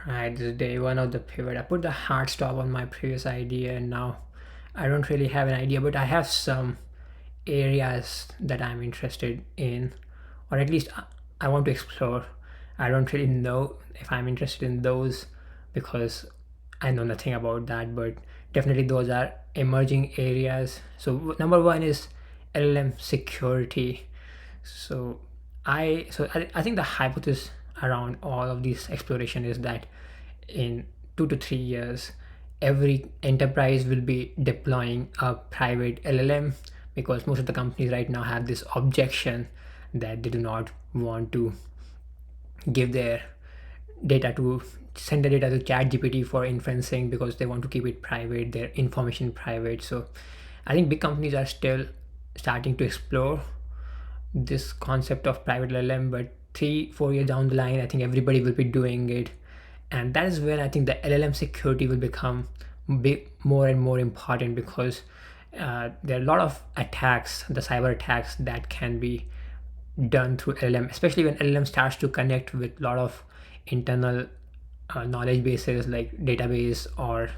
Right, this is day one of the pivot. I put the hard stop on my previous idea, and now I don't really have an idea, but I have some areas that I'm interested in, or at least I want to explore. I don't really know if I'm interested in those because I know nothing about that, but definitely those are emerging areas. So number one is LLM security. So I think the hypothesis around all of this exploration is that in 2 to 3 years, every enterprise will be deploying a private LLM because most of the companies right now have this objection that they do not want to give their data to send the data to chat gpt for inferencing because they want to keep it private, their information private. So I think big companies are still starting to explore this concept of private LLM, but 3 4 years down the line I think everybody will be doing it, and that is when I think the LLM security will become more and more important because there are a lot of attacks, the cyber attacks that can be done through LLM, especially when LLM starts to connect with a lot of internal knowledge bases like database or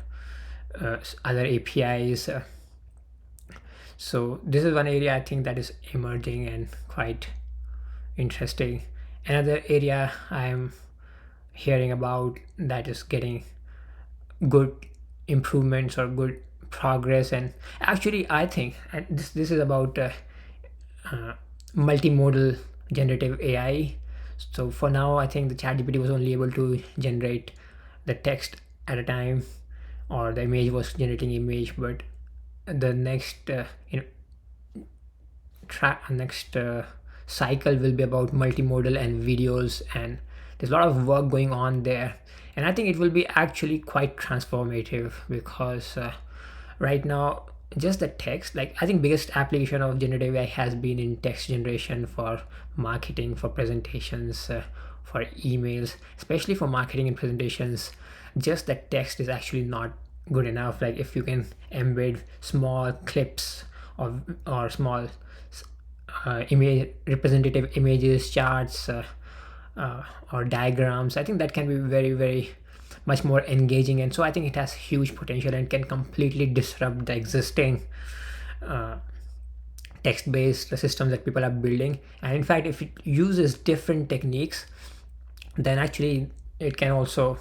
other APIs. So this is one area I think that is emerging and quite interesting. Another area I'm hearing about that is getting good improvements or good progress, and actually I think, and this is about multimodal generative AI. So for now, I think the ChatGPT was only able to generate the text at a time, or the image was generating image. But the next, next cycle will be about multimodal and videos, and there's a lot of work going on there. And I think it will be actually quite transformative because right now just the text, like I think biggest application of generative AI has been in text generation for marketing, for presentations, for emails, especially for marketing and presentations. Just the text is actually not good enough. Like if you can embed small clips or small image representative images, charts, or diagrams, I think that can be very much more engaging, and so I think it has huge potential and can completely disrupt the existing text-based systems that people are building. And in fact, if it uses different techniques, then actually it can also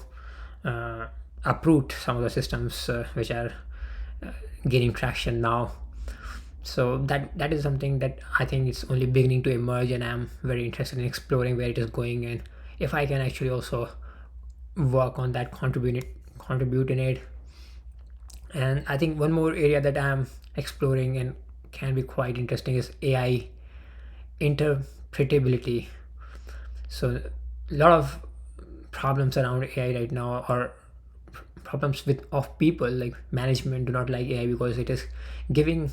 uproot some of the systems which are gaining traction now. So that is something that I think is only beginning to emerge, and I'm very interested in exploring where it is going, and if I can actually also work on that, contribute in it. And I think one more area that I'm exploring and can be quite interesting is AI interpretability. So a lot of problems around AI right now, or problems with of people like management do not like AI because it is giving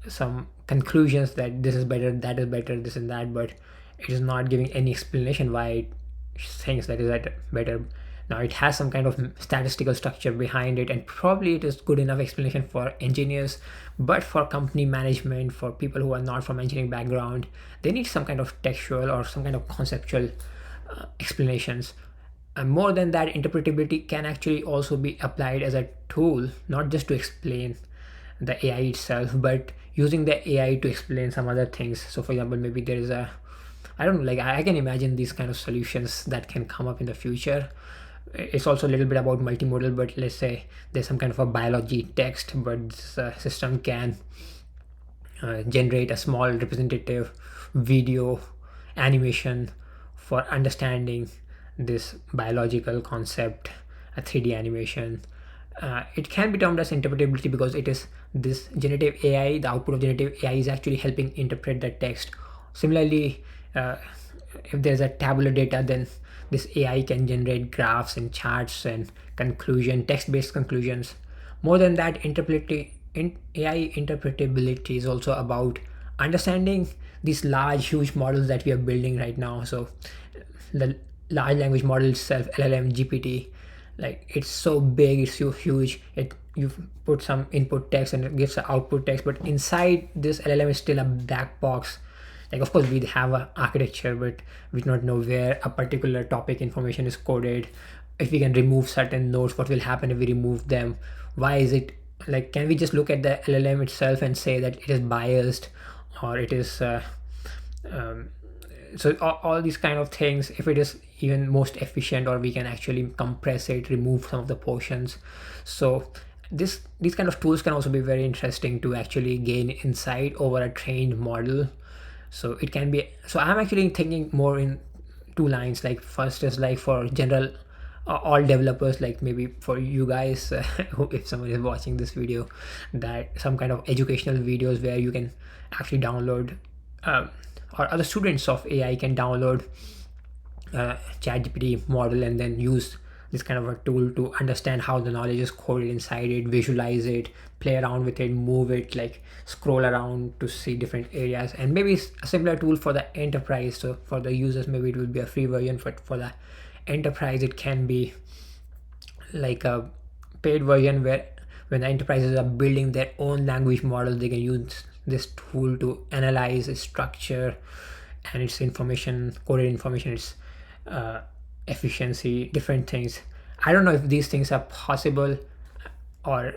some conclusions that this is better, that is better, this and that, but it is not giving any explanation why it thinks that is that better. Now it has some kind of statistical structure behind it, and probably it is good enough explanation for engineers, but for company management, for people who are not from engineering background, they need some kind of textual or some kind of conceptual explanations. And more than that, interpretability can actually also be applied as a tool, not just to explain the AI itself, but using the AI to explain some other things. So, for example, maybe there is a, I don't know, like I can imagine these kind of solutions that can come up in the future. It's also a little bit about multimodal, but let's say there's some kind of a biology text, but this system can generate a small representative video animation for understanding this biological concept, a 3D animation. It can be termed as interpretability because it is this generative AI, the output of generative AI is actually helping interpret the text. Similarly, if there's a tabular data, then this AI can generate graphs and charts and text-based conclusions. More than that, AI interpretability is also about understanding these large, huge models that we are building right now. So the large language model itself, LLM, GPT, like it's so big, it's so huge. You put some input text and it gives the output text, but inside this LLM is still a black box. Like of course we have a architecture, but we do not know where a particular topic information is coded. if we can remove certain nodes, what will happen if we remove them? Why is it like, can we just look at the LLM itself and say that it is biased, or it is um, so all these kind of things, if it is even most efficient, or we can actually compress it, remove some of the portions. So these kind of tools can also be very interesting to actually gain insight over a trained model. So it can be, so I'm actually thinking more in two lines. Like first is like for general all developers, like maybe for you guys, if someone is watching this video, that some kind of educational videos where you can actually download, um, or other students of AI can download ChatGPT model and then use this kind of a tool to understand how the knowledge is coded inside it, visualize it, play around with it, move it, like scroll around to see different areas. And maybe it's a similar tool for the enterprise. So for the users, maybe it will be a free version. For the enterprise, it can be like a paid version, where when the enterprises are building their own language model, they can use this tool to analyze its structure and its information, coded information, its efficiency, different things. I don't know if these things are possible, or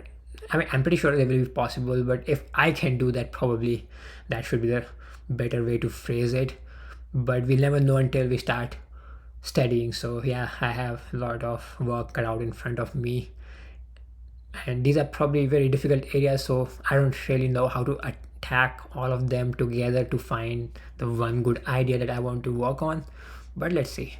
I mean, I'm pretty sure they will be possible, but if I can do that, probably that should be the better way to phrase it. But we'll never know until we start studying. So yeah, I have a lot of work cut out in front of me, and these are probably very difficult areas, so I don't really know how to attack all of them together to find the one good idea that I want to work on. But let's see.